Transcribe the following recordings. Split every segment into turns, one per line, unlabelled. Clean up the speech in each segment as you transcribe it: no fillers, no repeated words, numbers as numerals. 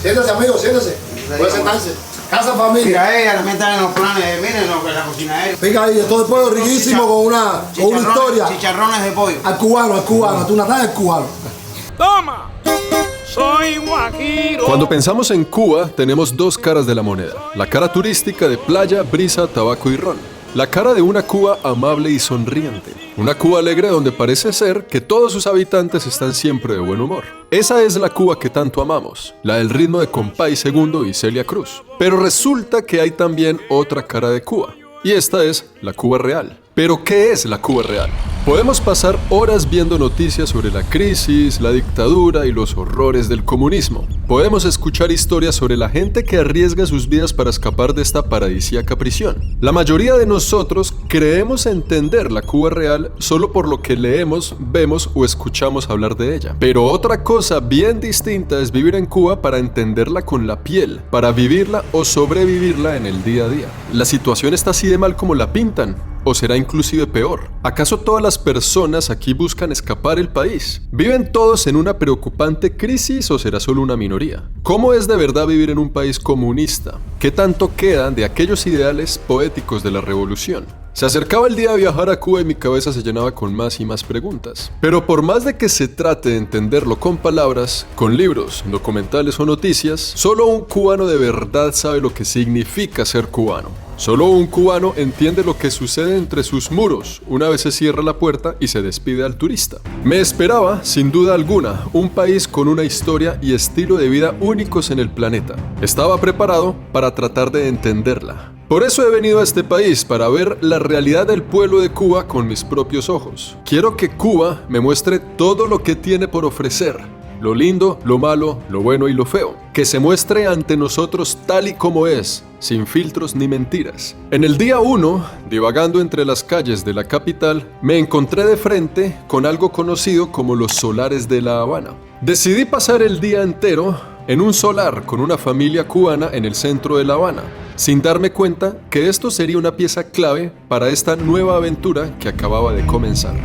Siéntese, amigo, siéntese. Puede sentarse. Casa familia.
Mira, ella también está en los planes, miren lo que la cocina es.
Pica ahí, esto de pollo riquísimo con una historia.
Chicharrones de pollo.
Al cubano, tú natas al cubano.
¡Toma! Soy guajiro.
Cuando pensamos en Cuba, tenemos dos caras de la moneda. La cara turística de playa, brisa, tabaco y ron. La cara de una Cuba amable y sonriente. Una Cuba alegre donde parece ser que todos sus habitantes están siempre de buen humor. Esa es la Cuba que tanto amamos, la del ritmo de Compay Segundo y Celia Cruz. Pero resulta que hay también otra cara de Cuba. Y esta es la Cuba real. ¿Pero qué es la Cuba real? Podemos pasar horas viendo noticias sobre la crisis, la dictadura y los horrores del comunismo. Podemos escuchar historias sobre la gente que arriesga sus vidas para escapar de esta paradisíaca prisión. La mayoría de nosotros creemos entender la Cuba real solo por lo que leemos, vemos o escuchamos hablar de ella. Pero otra cosa bien distinta es vivir en Cuba para entenderla con la piel, para vivirla o sobrevivirla en el día a día. ¿La situación está así de mal como la pintan? ¿O será inclusive peor? ¿Acaso todas las personas aquí buscan escapar del país? ¿Viven todos en una preocupante crisis o será solo una minoría? ¿Cómo es de verdad vivir en un país comunista? ¿Qué tanto queda de aquellos ideales poéticos de la revolución? Se acercaba el día de viajar a Cuba y mi cabeza se llenaba con más y más preguntas. Pero por más de que se trate de entenderlo con palabras, con libros, documentales o noticias, solo un cubano de verdad sabe lo que significa ser cubano. Solo un cubano entiende lo que sucede entre sus muros una vez se cierra la puerta y se despide al turista. Me esperaba, sin duda alguna, un país con una historia y estilo de vida únicos en el planeta. Estaba preparado para tratar de entenderla. Por eso he venido a este país, para ver la realidad del pueblo de Cuba con mis propios ojos. Quiero que Cuba me muestre todo lo que tiene por ofrecer. Lo lindo, lo malo, lo bueno y lo feo. Que se muestre ante nosotros tal y como es, sin filtros ni mentiras. En el día 1, divagando entre las calles de la capital, me encontré de frente con algo conocido como los solares de La Habana. Decidí pasar el día entero en un solar con una familia cubana en el centro de La Habana, sin darme cuenta que esto sería una pieza clave para esta nueva aventura que acababa de comenzar.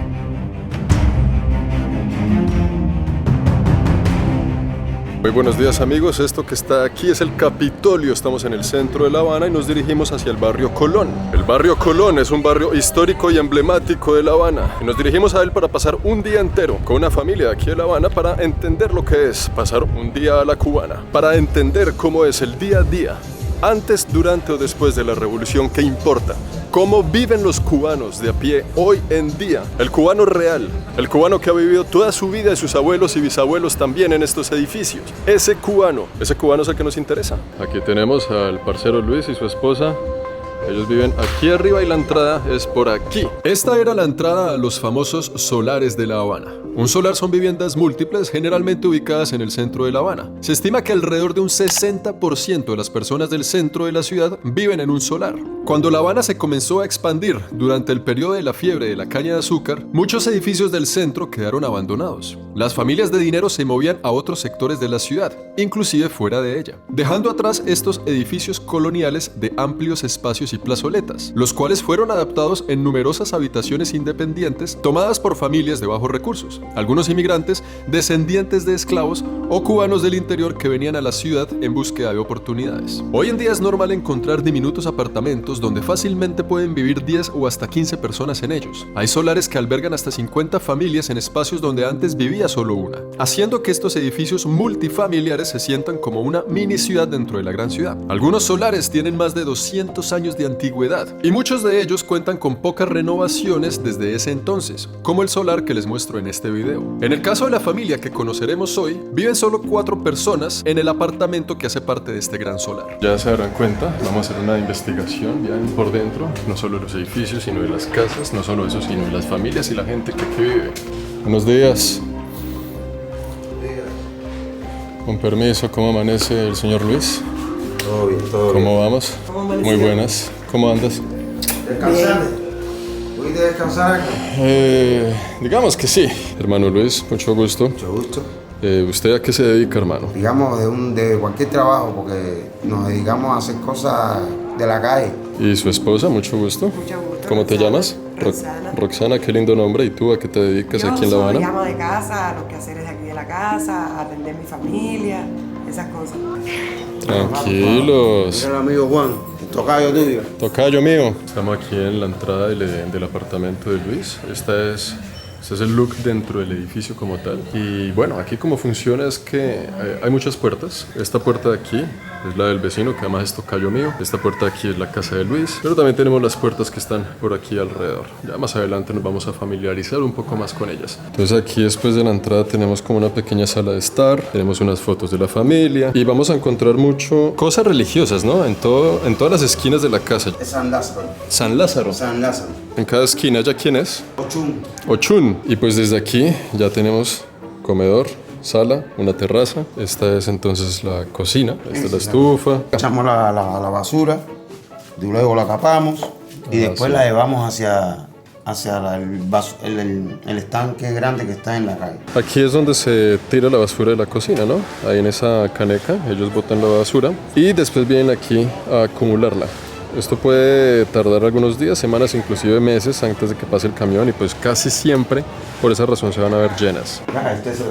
Muy buenos días amigos, esto que está aquí es el Capitolio, estamos en el centro de La Habana y nos dirigimos hacia el barrio Colón. El barrio Colón es un barrio histórico y emblemático de La Habana y nos dirigimos a él para pasar un día entero con una familia de aquí de La Habana para entender lo que es pasar un día a la cubana, para entender cómo es el día a día, antes, durante o después de la revolución. ¿Qué importa? ¿Cómo viven los cubanos de a pie hoy en día? El cubano real, el cubano que ha vivido toda su vida y sus abuelos y bisabuelos también en estos edificios. Ese cubano es el que nos interesa. Aquí tenemos al parcero Luis y su esposa. Ellos viven aquí arriba y la entrada es por aquí. Esta era la entrada a los famosos solares de La Habana. Un solar son viviendas múltiples generalmente ubicadas en el centro de La Habana. Se estima que alrededor de un 60% de las personas del centro de la ciudad viven en un solar. Cuando La Habana se comenzó a expandir durante el periodo de la fiebre de la caña de azúcar, muchos edificios del centro quedaron abandonados. Las familias de dinero se movían a otros sectores de la ciudad, inclusive fuera de ella, dejando atrás estos edificios coloniales de amplios espacios y plazoletas, los cuales fueron adaptados en numerosas habitaciones independientes tomadas por familias de bajos recursos, algunos inmigrantes, descendientes de esclavos o cubanos del interior que venían a la ciudad en búsqueda de oportunidades. Hoy en día es normal encontrar diminutos apartamentos donde fácilmente pueden vivir 10 o hasta 15 personas en ellos. Hay solares que albergan hasta 50 familias en espacios donde antes vivía solo una, haciendo que estos edificios multifamiliares se sientan como una mini ciudad dentro de la gran ciudad. Algunos solares tienen más de 200 años de antigüedad y muchos de ellos cuentan con pocas renovaciones desde ese entonces, como el solar que les muestro en este video. En el caso de la familia que conoceremos hoy, viven solo 4 personas en el apartamento que hace parte de este gran solar. Ya se darán cuenta, vamos a hacer una investigación bien por dentro, no solo de los edificios, sino de las casas, no solo eso, sino de las familias y la gente que aquí vive. Buenos días. Con permiso, ¿cómo amanece el señor Luis?
Todo bien, todo bien.
¿Cómo vamos? Muy buenas. ¿Cómo andas?
Descansando. ¿Pudiste descansar acá?
Digamos que sí. Hermano Luis, mucho gusto.
Mucho gusto.
¿Usted a qué se dedica, hermano?
Digamos de cualquier trabajo, porque nos dedicamos a hacer cosas de la calle.
¿Y su esposa? Mucho gusto.
Mucho gusto.
¿Cómo te llamas?
Roxana.
Roxana, qué lindo nombre. ¿Y tú a qué te dedicas aquí en La Habana?
Yo soy ama de casa, los quehaceres de aquí de la casa, atender mi familia, esas cosas.
Tranquilos.
Mira el amigo Juan, el tocayo tuyo.
Tocayo mío. Estamos aquí en la entrada del apartamento de Luis. Este es el look dentro del edificio como tal. Y bueno, aquí como funciona es que hay muchas puertas. Esta puerta de aquí es la del vecino, que además es tocayo mío. Esta puerta de aquí es la casa de Luis. Pero también tenemos las puertas que están por aquí alrededor. Ya más adelante nos vamos a familiarizar un poco más con ellas. Entonces aquí después de la entrada tenemos como una pequeña sala de estar. Tenemos unas fotos de la familia. Y vamos a encontrar mucho cosas religiosas, ¿no? En todas las esquinas de la casa.
Es San Lázaro.
San Lázaro.
San Lázaro.
En cada esquina, ¿ya quién es?
Ochun.
Ochun. Y pues desde aquí ya tenemos comedor, sala, una terraza. Esta es entonces la cocina. Esta es la estufa.
Echamos la basura, y luego la capamos y después
sí.
la llevamos hacia el estanque grande que está en la calle.
Aquí es donde se tira la basura de la cocina, ¿no? Ahí en esa caneca ellos botan la basura y después vienen aquí a acumularla. Esto puede tardar algunos días, semanas, inclusive meses antes de que pase el camión y pues casi siempre por esa razón se van a ver llenas.
Esta es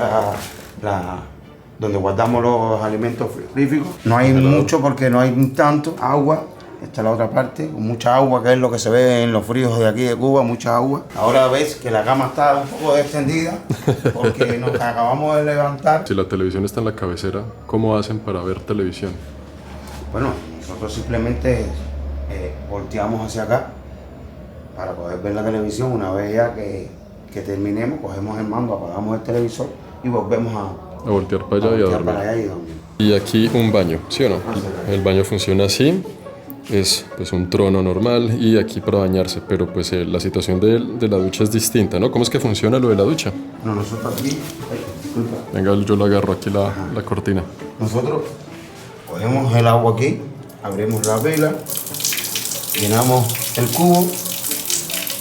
donde guardamos los alimentos frigoríficos. No hay mucho porque no hay tanto agua. Esta es la otra parte, con mucha agua, que es lo que se ve en los fríos de aquí de Cuba, mucha agua. Ahora ves que la cama está un poco extendida porque nos acabamos de levantar.
Si la televisión está en la cabecera, ¿cómo hacen para ver televisión?
Bueno, nosotros simplemente volteamos hacia acá para poder ver la televisión. Una vez ya que terminemos, cogemos el mando, apagamos el televisor y volvemos
A voltear para allá y a
voltear
dormir.
para allá y dormir.
Y aquí un baño, ¿sí o no? El baño funciona así. Es pues un trono normal y aquí para bañarse, pero pues la situación de la ducha es distinta, ¿no? ¿Cómo es que funciona lo de la ducha?
Bueno, nosotros aquí, disculpa,
Venga, yo le agarro aquí la cortina.
nosotros cogemos el agua aquí, abrimos la vela, llenamos el cubo.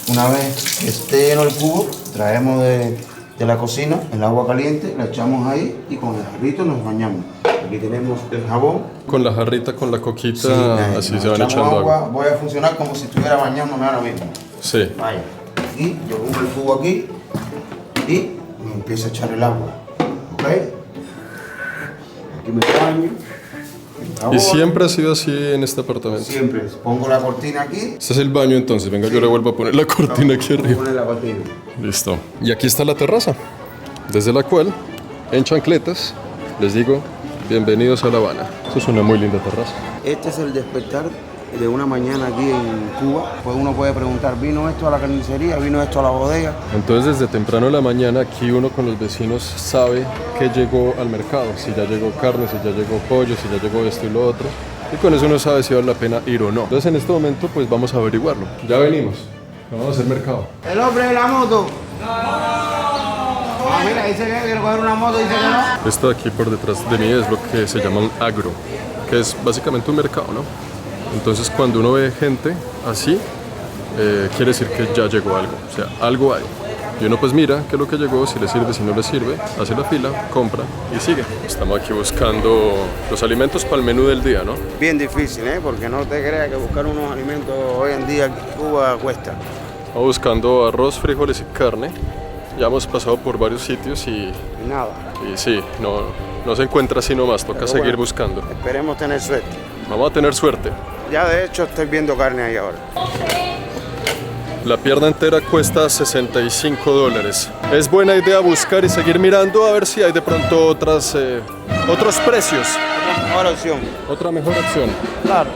Una vez que esté lleno el cubo, traemos de la cocina el agua caliente, la echamos ahí y con el jarrito nos bañamos. Aquí tenemos el jabón.
Con la jarrita, con la coquita,
Sí,
así
nos
se van
echamos
echando agua.
Voy a funcionar como si estuviera bañándome ahora mismo.
Sí.
Vaya. Y yo pongo el cubo aquí y me empiezo a echar el agua. ¿Ok? Aquí me baño. el jabón.
Y siempre ha sido así en este apartamento.
Siempre. Pongo la cortina aquí.
Este es el baño entonces. Venga, yo le vuelvo a poner la cortina aquí arriba.
Pongo la cortina.
Listo. Y aquí está la terraza, desde la cual, en chancletas, les digo, bienvenidos a La Habana. Esto es una muy linda terraza.
Este es el despertar de una mañana aquí en Cuba. Pues uno puede preguntar, ¿vino esto a la carnicería? ¿Vino esto a la bodega?
Entonces, desde temprano en la mañana, aquí uno con los vecinos sabe que llegó al mercado. Si ya llegó carne, si ya llegó pollo, si ya llegó esto y lo otro. Y con eso uno sabe si vale la pena ir o no. Entonces, en este momento, pues vamos a averiguarlo. Ya venimos. Vamos a hacer mercado.
El hombre de la moto. Ah, mira, dice que quiere coger una moto, dice que no.
Esto de aquí por detrás de mí es lo que se llama un agro, que es básicamente un mercado, ¿no? Entonces, cuando uno ve gente así, quiere decir que ya llegó algo, o sea, algo hay. Y uno pues mira qué es lo que llegó, si le sirve, si no le sirve, hace la fila, compra y sigue. Estamos aquí buscando los alimentos para el menú del día, ¿no?
Bien difícil, porque no te creas que buscar unos alimentos hoy en día aquí en Cuba cuesta.
Estamos buscando arroz, frijoles y carne. Ya hemos pasado por varios sitios y
Nada.
sí, no se encuentra así nomás, toca
Pero
seguir
bueno,
buscando.
Esperemos tener suerte.
Vamos a tener suerte.
Ya de hecho estoy viendo carne ahí ahora.
La pierna entera cuesta $65. Es buena idea buscar y seguir mirando a ver si hay de pronto otros precios.
Otra mejor opción.
Otra mejor opción.
Claro.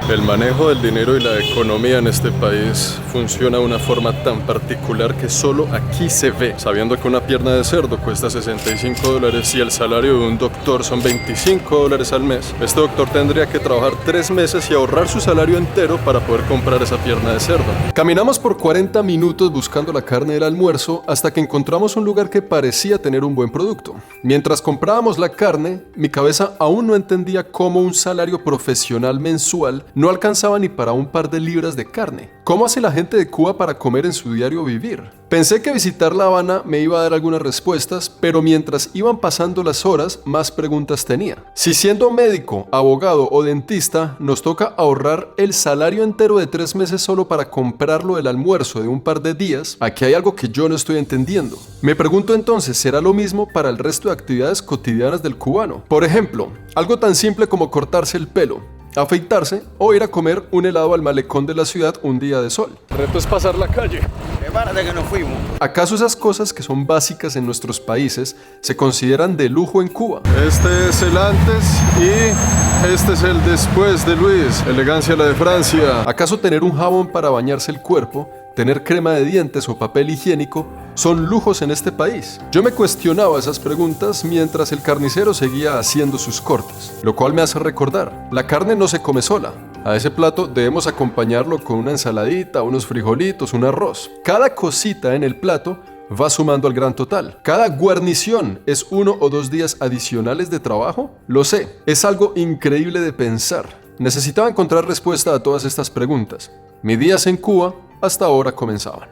El manejo del dinero y la economía en este país funciona de una forma tan particular que solo aquí se ve. Sabiendo que una pierna de cerdo cuesta $65 y el salario de un doctor son $25 al mes, este doctor tendría que trabajar 3 meses y ahorrar su salario entero para poder comprar esa pierna de cerdo. Caminamos por 40 minutos buscando la carne del almuerzo hasta que encontramos un lugar que parecía tener un buen producto. Mientras comprábamos la carne, mi cabeza aún no entendía cómo un salario profesional mensual no alcanzaba ni para un par de libras de carne. ¿Cómo hace la gente de Cuba para comer en su diario vivir? Pensé que visitar La Habana me iba a dar algunas respuestas, pero mientras iban pasando las horas, más preguntas tenía. Si siendo médico, abogado o dentista, nos toca ahorrar el salario entero de 3 meses solo para comprarlo el almuerzo de un par de días, aquí hay algo que yo no estoy entendiendo. Me pregunto entonces, ¿será lo mismo para el resto de actividades cotidianas del cubano? Por ejemplo, algo tan simple como cortarse el pelo, afeitarse o ir a comer un helado al malecón de la ciudad un día de sol. El reto es pasar la calle.
Prepárate que nos fuimos.
¿Acaso esas cosas que son básicas en nuestros países se consideran de lujo en Cuba? Este es el antes y este es el después de Luis. Elegancia la de Francia. ¿Acaso tener un jabón para bañarse el cuerpo, tener crema de dientes o papel higiénico son lujos en este país? Yo me cuestionaba esas preguntas mientras el carnicero seguía haciendo sus cortes, lo cual me hace recordar, la carne no se come sola. A ese plato debemos acompañarlo con una ensaladita, unos frijolitos, un arroz. Cada cosita en el plato va sumando al gran total. ¿Cada guarnición es 1 o 2 días adicionales de trabajo? Lo sé, es algo increíble de pensar. Necesitaba encontrar respuesta a todas estas preguntas. Mis días en Cuba hasta ahora comenzaban.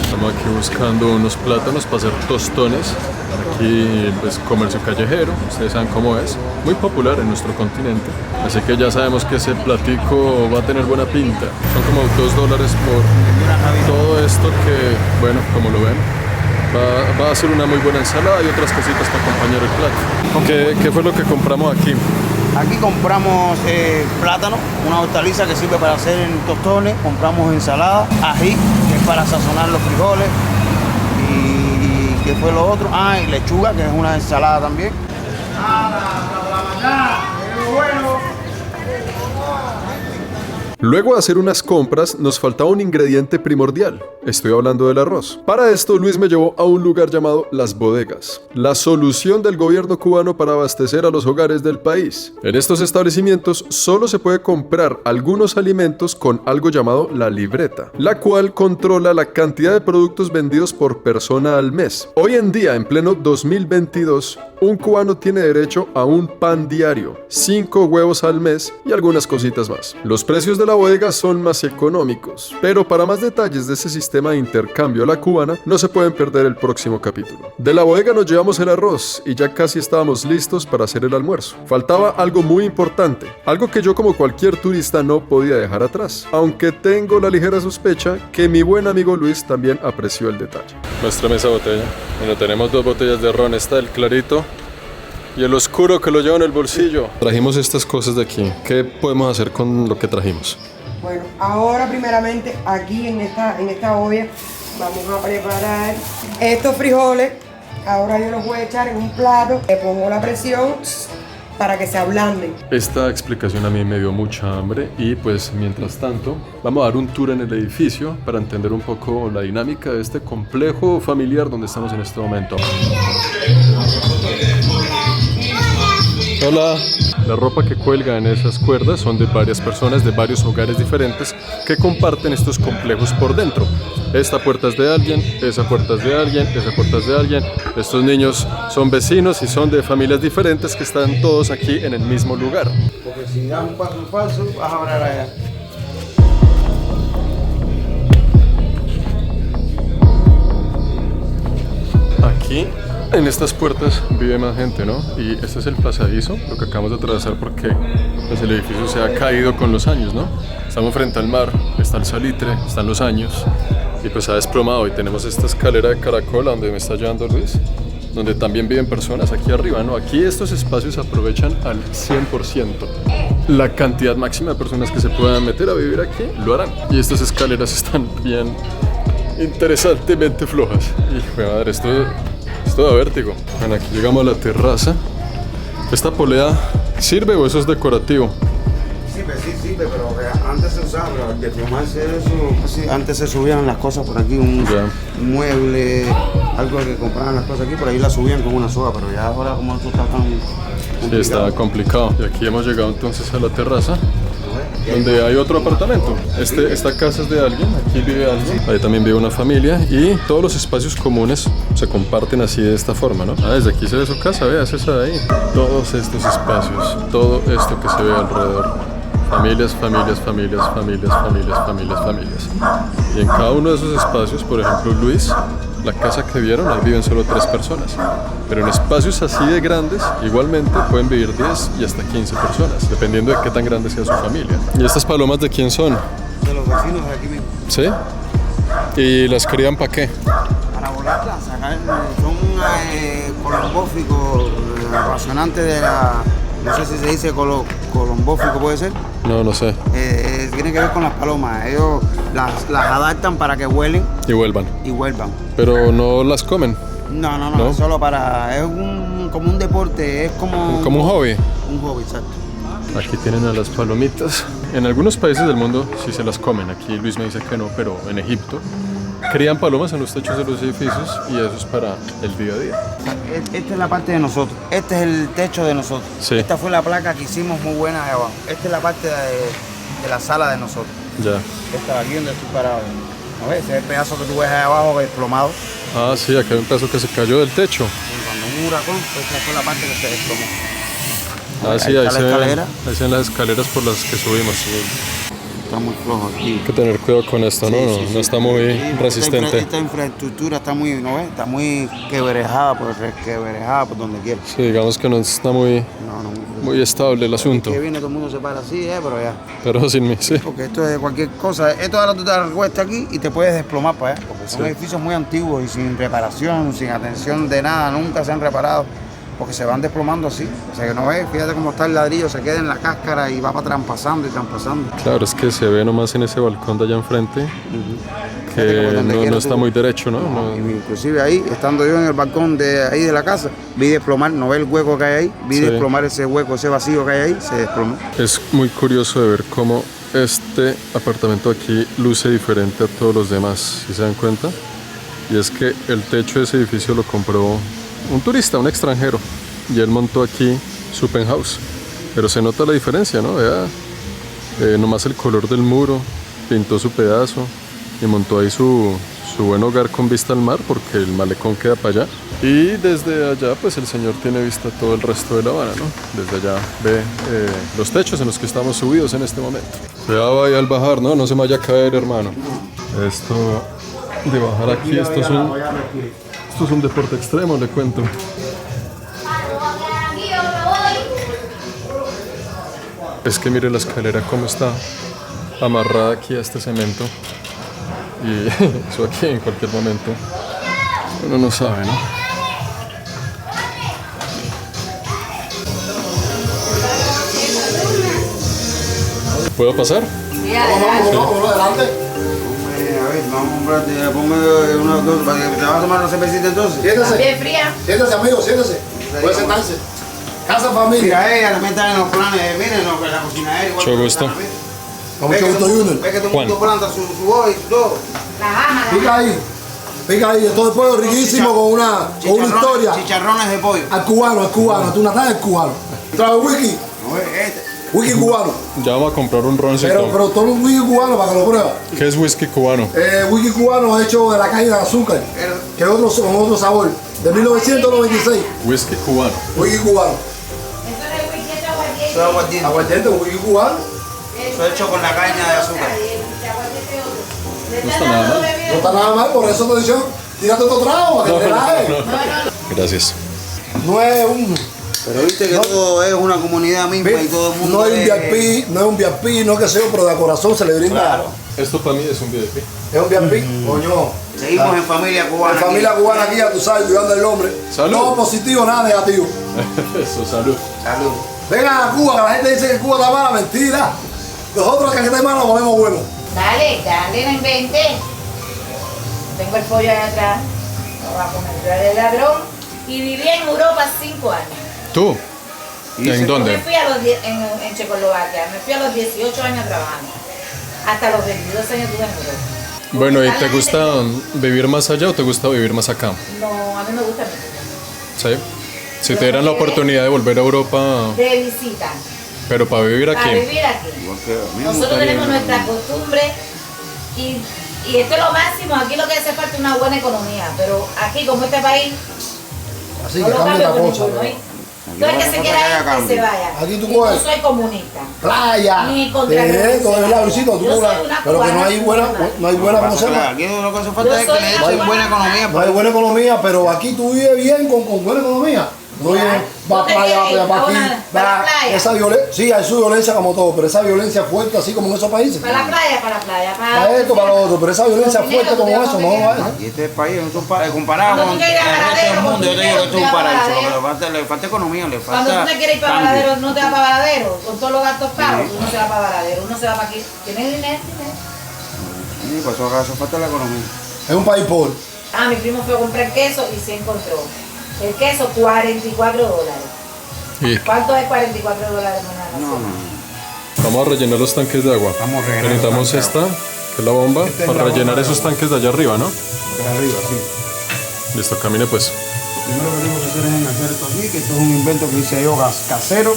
Estamos aquí buscando unos plátanos para hacer tostones. Aquí pues comercio callejero, ustedes saben cómo es, muy popular en nuestro continente. Así que ya sabemos que ese platico va a tener buena pinta. Son como $2 por todo esto que, bueno, como lo ven, va a ser una muy buena ensalada y otras cositas para acompañar el plato. ¿Qué fue lo que compramos aquí?
Aquí compramos plátano, una hortaliza que sirve para hacer tostones, compramos ensalada, ají, que es para sazonar los frijoles, y ¿qué fue lo otro? Y lechuga, que es una ensalada también.
Luego de hacer unas compras, nos faltaba un ingrediente primordial. Estoy hablando del arroz. Para esto, Luis me llevó a un lugar llamado Las Bodegas, la solución del gobierno cubano para abastecer a los hogares del país. En estos establecimientos solo se puede comprar algunos alimentos con algo llamado la libreta, la cual controla la cantidad de productos vendidos por persona al mes. Hoy en día, en pleno 2022, un cubano tiene derecho a un pan diario, 5 huevos al mes y algunas cositas más. Los precios de la bodega son más económicos, pero para más detalles de ese sistema de intercambio a la cubana, no se pueden perder el próximo capítulo. De la bodega nos llevamos el arroz y ya casi estábamos listos para hacer el almuerzo. Faltaba algo muy importante, algo que yo como cualquier turista no podía dejar atrás, aunque tengo la ligera sospecha que mi buen amigo Luis también apreció el detalle. Muéstrame esa botella. Bueno, tenemos 2 botellas de ron, está el clarito y el oscuro que lo llevo en el bolsillo. Trajimos estas cosas de aquí. ¿Qué podemos hacer con lo que trajimos?
Bueno, ahora primeramente aquí en esta olla vamos a preparar estos frijoles. Ahora yo los voy a echar en un plato, le pongo la presión para que se ablanden.
Esta explicación a mí me dio mucha hambre y pues mientras tanto vamos a dar un tour en el edificio para entender un poco la dinámica de este complejo familiar donde estamos en este momento. Hola. La ropa que cuelga en esas cuerdas son de varias personas de varios hogares diferentes que comparten estos complejos por dentro. Esta puerta es de alguien, esa puerta es de alguien, esa puerta es de alguien. Estos niños son vecinos y son de familias diferentes que están todos aquí en el mismo lugar.
Porque si das un paso falso, vas a hablar allá.
Aquí, en estas puertas, vive más gente, ¿no? Y este es el pasadizo, lo que acabamos de atravesar porque pues, el edificio se ha caído con los años, ¿no? Estamos frente al mar, está el salitre, están los años y pues ha desplomado y tenemos esta escalera de caracol a donde me está llevando Luis, donde también viven personas aquí arriba, ¿no? Aquí estos espacios se aprovechan al 100%. La cantidad máxima de personas que se puedan meter a vivir aquí lo harán. Y estas escaleras están bien interesantemente flojas. Hijo de madre, esto da vértigo. Bueno, aquí llegamos a la terraza. ¿Esta polea sirve o eso es decorativo?
Sí, sirve, pero antes se usaba, pero al desplomarse eso, antes se subían las cosas por aquí, un mueble, algo que compraban las cosas aquí, por ahí las subían con una soga, pero ya ahora como esto está tan complicado.
Sí, está complicado. Y aquí hemos llegado entonces a la terraza, donde hay otro apartamento. Esta casa es de alguien, aquí vive alguien, ahí también vive una familia y todos los espacios comunes se comparten así de esta forma, ¿no? Desde aquí se ve su casa, vea, es esa de ahí. Todos estos espacios, todo esto que se ve alrededor, Familias, familias, familias, familias, familias, familias, familias. Y en cada uno de esos espacios, por ejemplo, Luis, la casa que vieron, ahí viven solo 3 personas. Pero en espacios así de grandes, igualmente pueden vivir 10 y hasta 15 personas, dependiendo de qué tan grande sea su familia. ¿Y estas palomas de quién son?
De los vecinos de aquí mismo.
¿Sí? ¿Y las crían para qué?
Para volarlas, sacar, son colombóficos, racionantes de la, no sé si se dice colombófico, puede ser.
No sé.
Tiene que ver con las palomas, ellos las adaptan para que vuelen
Y vuelvan.
y vuelvan.
Pero no las comen.
No, solo para, es como un deporte, es como
Un hobby.
Un hobby, exacto.
Aquí tienen a las palomitas. En algunos países del mundo sí se las comen. Aquí Luis me dice que no, pero en Egipto crían palomas en los techos de los edificios y eso es para el día a día.
Esta es la parte de nosotros, este es el techo de nosotros.
Sí.
Esta fue la placa que hicimos muy buena de abajo. Esta es la parte de la sala de nosotros.
Ya.
Esta de aquí donde estoy parado. ¿No ves? Ese es el pedazo que tú ves ahí abajo desplomado.
Ah, sí, acá hay un pedazo que se cayó del techo.
Y cuando un huracán, pues esta fue la parte que se desplomó.
Ah, sí,
Ahí
ahí
está
se
la
ven,
escalera.
ahí se ven las escaleras por las que subimos.
Está muy flojo aquí.
Hay que tener cuidado con esto, ¿no?
Sí.
No está muy
Sí,
resistente.
Esta infraestructura está muy, ¿no ves? Está muy quebrejada por donde quiera.
Sí, digamos que no está muy
No.
estable el asunto.
Que viene todo el mundo se para así, pero ya.
Pero sin mí, sí.
Porque esto es cualquier cosa. Esto ahora tú te recuestas aquí y te puedes desplomar para allá. Porque son
Sí.
edificios muy antiguos y sin reparación, sin atención de nada, nunca se han reparado. Porque se van desplomando así. O sea que no ves, fíjate cómo está el ladrillo, se queda en la cáscara y va para traspasando y traspasando.
Claro, es que se ve nomás en ese balcón de allá enfrente
Fíjate
que
como donde
no
quiera
está
tú-
muy derecho, ¿no? No.
Inclusive ahí, estando yo en el balcón de ahí de la casa, vi desplomar, no ve el hueco que hay ahí, vi
Sí.
desplomar ese hueco, ese vacío que hay ahí, se desplomó.
Es muy curioso de ver cómo este apartamento aquí luce diferente a todos los demás, ¿sí se dan cuenta? Y es que el techo de ese edificio lo compró un turista, un extranjero, y él montó aquí su penthouse. Pero se nota la diferencia, ¿no? Vea, nomás el color del muro, pintó su pedazo y montó ahí su buen hogar con vista al mar, porque el malecón queda para allá. Y desde allá, pues el señor tiene vista todo el resto de La Habana, ¿no? Desde allá ve los techos en los que estamos subidos en este momento. Cuidado ahí al bajar, ¿no? No se me vaya a caer, hermano. Esto de bajar aquí, esto es un deporte extremo, le cuento. Es que mire la escalera cómo está amarrada aquí a este cemento. Y eso aquí en cualquier momento uno no sabe, ¿no? ¿Puedo pasar?
Vamos, adelante.
A ver, vamos a comprarte, ponme una dos, para que te vas a tomar una cervecita entonces.
Siéntese.
Bien fría.
Siéntese, amigo, siéntese. Puede sentarse. Casa familia.
Mira, ella también está en los planes, miren, no, que la cocina es igual.
Mucho gusto.
Con mucho gusto, Junior.
Ve que todo el
Juan.
mundo planta su hoy y todo.
Pica ahí. Pica ahí. Esto de pollo riquísimo con una historia.
Chicharrones de pollo.
Al cubano. Tú natas al cubano. Trae wiki.
No, este.
Wiki cubano.
Ya vamos a comprar un roncito.
Pero todo un wiki cubano para que lo pruebes.
¿Qué es whisky cubano?
Wiki cubano hecho de la caña de azúcar. Que es con otro sabor. De 1996.
Whisky cubano.
Wiki cubano.
Eso es aguardiente.
Aguardiente, wiki cubano.
Eso es hecho con la caña de azúcar.
No está nada mal.
No está nada mal, por eso te digo, tírate otro trago para que te relajes.
Gracias.
No es un.
Pero viste que todo es una comunidad misma y todo el mundo
No es un VIP, no es un VIP, no es que sea, pero de corazón se le brinda.
Claro.
Esto para mí es un VIP.
Es un VIP, coño.
Seguimos en familia cubana.
En familia
aquí.
cubana aquí, ya tú sabes, cuidando el nombre.
Salud.
No positivo, nada negativo.
Eso, salud.
Salud.
Vengan a Cuba, que la gente dice que Cuba está mala, mentira. Nosotros que está mala lo ponemos bueno.
Dale, no invente. Tengo el pollo allá atrás. Lo va a comer el ladrón. Y viví en Europa 5 años.
¿Tú? ¿En
Me
dónde?
fui a los en Checoslovaquia. Me fui a los 18 años trabajando. Hasta los 22 años estuve en Europa.
Bueno, ¿y
Porque
te
la
gusta
gente-
vivir más allá o te gusta vivir más acá?
No, a mí me gusta
¿Sí? Si te dieran la oportunidad de volver a Europa,
de visita.
pero para vivir
Para
aquí.
vivir aquí.
Igual que a mí me
Nosotros
gustaría
tenemos
vivir.
nuestras costumbres y esto es lo máximo. Aquí lo que hace falta es una buena economía, pero aquí como este país
Así
no
que
lo
cambia
cambio
la
por
cosa.
ninguno, ¿eh? Todo el que se quiera ir, que se vaya.
Aquí tú
Y no
coges.
soy comunista.
Playa.
Ni contra
de esto,
revolucionario.
¿verdad, Luisito? Tú
Yo soy
cobras,
una
pero que no hay
cubana
buena, no hay buena, ¿cómo se llama?
Aquí lo que hace falta es
Yo
que
soy
le
una
echen buena economía.
No hay buena economía, pero aquí tú vives bien con buena economía. No vives, va
¿Dónde
para allá,
quieres ir?
para aquí,
¿Para la playa?
esa violencia, sí, hay su violencia como todo, pero esa violencia fuerte así como en esos países.
Para la playa, para la playa.
Para esto, para lo otro, pero esa violencia fuerte como eso, no lo hay.
Y este país es un país comparado
Cuando
con
tú
el
quieras ir a
resto del
Varadero,
mundo. Yo te digo que esto es un
tú te vas a
paraíso.
Varadero.
Le falta economía, le falta.
Cuando tú te quieres ir para
cambio.
Varadero, no te vas para Varadero. Con todos los gastos pagos, uno se va para Varadero, uno se va para aquí. ¿Tienes dinero?
Sí, pues eso hace falta la economía.
Es un país pobre.
Ah, mi primo fue a comprar queso y se encontró. El queso, $44.
Y
¿Cuánto es $44 mañana?
No.
vamos a rellenar los tanques de agua.
Vamos a rellenar
Necesitamos
los tanques.
esta, que es la bomba,
Esta es
para
la
rellenar
bomba.
esos tanques de allá arriba, ¿no?
De arriba, sí.
Listo, camine pues.
Primero que tengo que hacer es enganchar esto aquí, que esto es un invento que hice yo casero.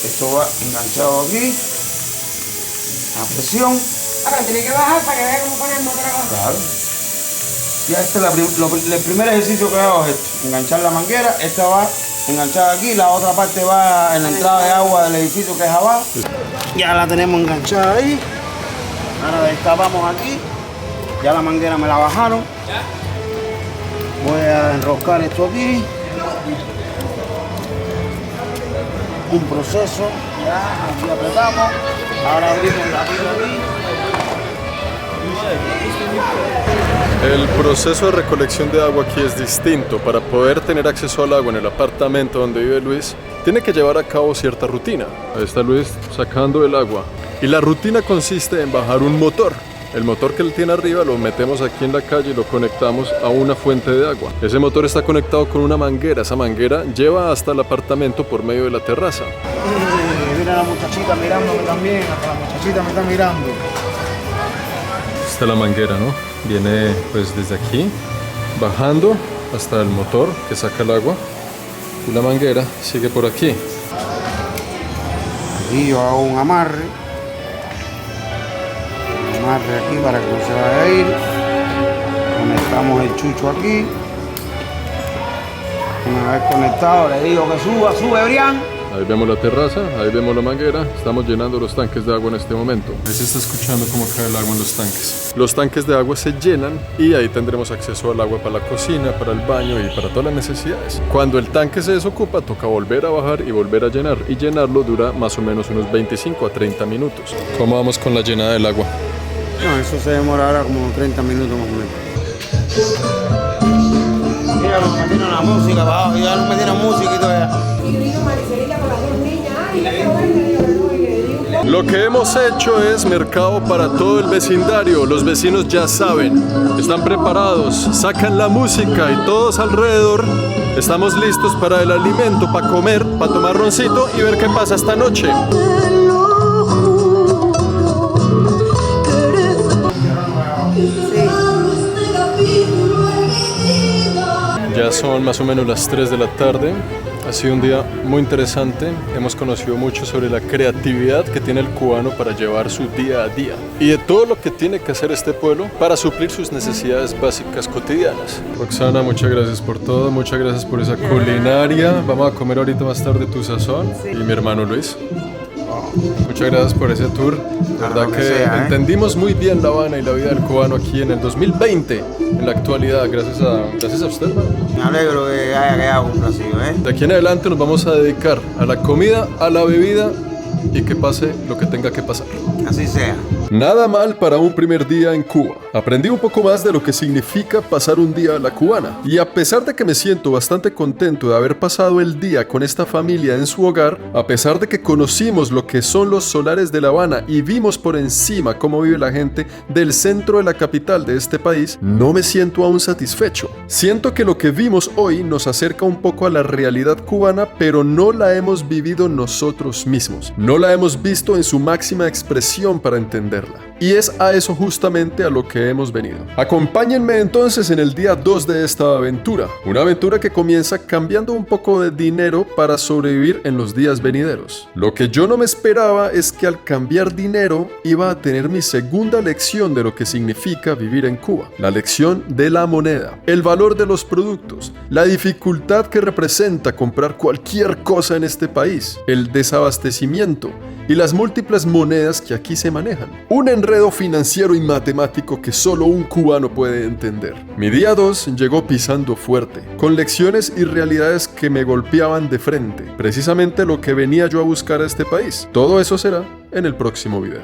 Esto va enganchado aquí. A presión.
Ah, pero tiene que bajar para que vea cómo pone el motor abajo.
Claro. Ya este el primer ejercicio que hago es esto, enganchar la manguera, esta va enganchada aquí, la otra parte va en la entrada de agua del edificio que es abajo. Ya la tenemos enganchada ahí. Ahora destapamos aquí, ya la manguera me la bajaron. Voy a enroscar esto aquí. Un proceso, ya aquí apretamos. Ahora abrimos la pila aquí.
El proceso de recolección de agua aquí es distinto. Para poder tener acceso al agua en el apartamento donde vive Luis, tiene que llevar a cabo cierta rutina. Ahí está Luis sacando el agua. Y la rutina consiste en bajar un motor. El motor que él tiene arriba lo metemos aquí en la calle y lo conectamos a una fuente de agua. Ese motor está conectado con una manguera. Esa manguera lleva hasta el apartamento por medio de la terraza.
Mira la muchachita mirándome también, hasta la muchachita me está mirando.
Esta es la manguera, ¿no? Viene pues desde aquí, bajando hasta el motor que saca el agua. Y la manguera sigue por aquí.
Y yo hago un amarre. Un amarre aquí para que no se vaya a ir. Conectamos el chucho aquí. Una vez conectado le digo que suba, sube Brian.
Ahí vemos la terraza, ahí vemos la manguera. Estamos llenando los tanques de agua en este momento. Ahí se está escuchando cómo cae el agua en los tanques. Los tanques de agua se llenan y ahí tendremos acceso al agua para la cocina, para el baño y para todas las necesidades. Cuando el tanque se desocupa, toca volver a bajar y volver a llenar. Y llenarlo dura más o menos unos 25 a 30 minutos. ¿Cómo vamos con la llenada del agua?
No, eso se demora ahora como 30 minutos más o menos. Mira, nos metieron la música, ya nos metieron música y todo ya.
Y vino Maricelita con las dos niñas. Ay, ya lo ven, que digo,
Lo que hemos hecho es mercado para todo el vecindario. Los vecinos ya saben, están preparados, sacan la música y todos alrededor estamos listos para el alimento, para comer, para tomar roncito y ver qué pasa esta noche. Ya son más o menos las 3 de la tarde. Ha sido un día muy interesante. Hemos conocido mucho sobre la creatividad que tiene el cubano para llevar su día a día y de todo lo que tiene que hacer este pueblo para suplir sus necesidades básicas cotidianas. Roxana, muchas gracias por todo, muchas gracias por esa culinaria. Vamos a comer ahorita más tarde tu sazón. Y mi hermano Luis. Muchas gracias por ese tour. La verdad que entendimos muy bien La Habana y la vida del cubano aquí en el 2020, en la actualidad, gracias a usted, hermano.
Me alegro que haya quedado complacido, ¿eh?
De aquí en adelante nos vamos a dedicar a la comida, a la bebida y que pase lo que tenga que pasar.
Así sea.
Nada mal para un primer día en Cuba. Aprendí un poco más de lo que significa pasar un día a la cubana. Y a pesar de que me siento bastante contento de haber pasado el día con esta familia en su hogar, a pesar de que conocimos lo que son los solares de La Habana y vimos por encima cómo vive la gente del centro de la capital de este país, no me siento aún satisfecho. Siento que lo que vimos hoy nos acerca un poco a la realidad cubana, pero no la hemos vivido nosotros mismos. No la hemos visto en su máxima expresión para entender. entenderla. Y es a eso justamente a lo que hemos venido. Acompáñenme entonces en el día 2 de esta aventura. Una aventura que comienza cambiando un poco de dinero para sobrevivir en los días venideros. Lo que yo no me esperaba es que al cambiar dinero iba a tener mi segunda lección de lo que significa vivir en Cuba. La lección de la moneda, el valor de los productos, la dificultad que representa comprar cualquier cosa en este país, el desabastecimiento y las múltiples monedas que aquí se manejan. Un enredo financiero y matemático que solo un cubano puede entender. Mi día 2 llegó pisando fuerte, con lecciones y realidades que me golpeaban de frente, precisamente lo que venía yo a buscar a este país. Todo eso será en el próximo video.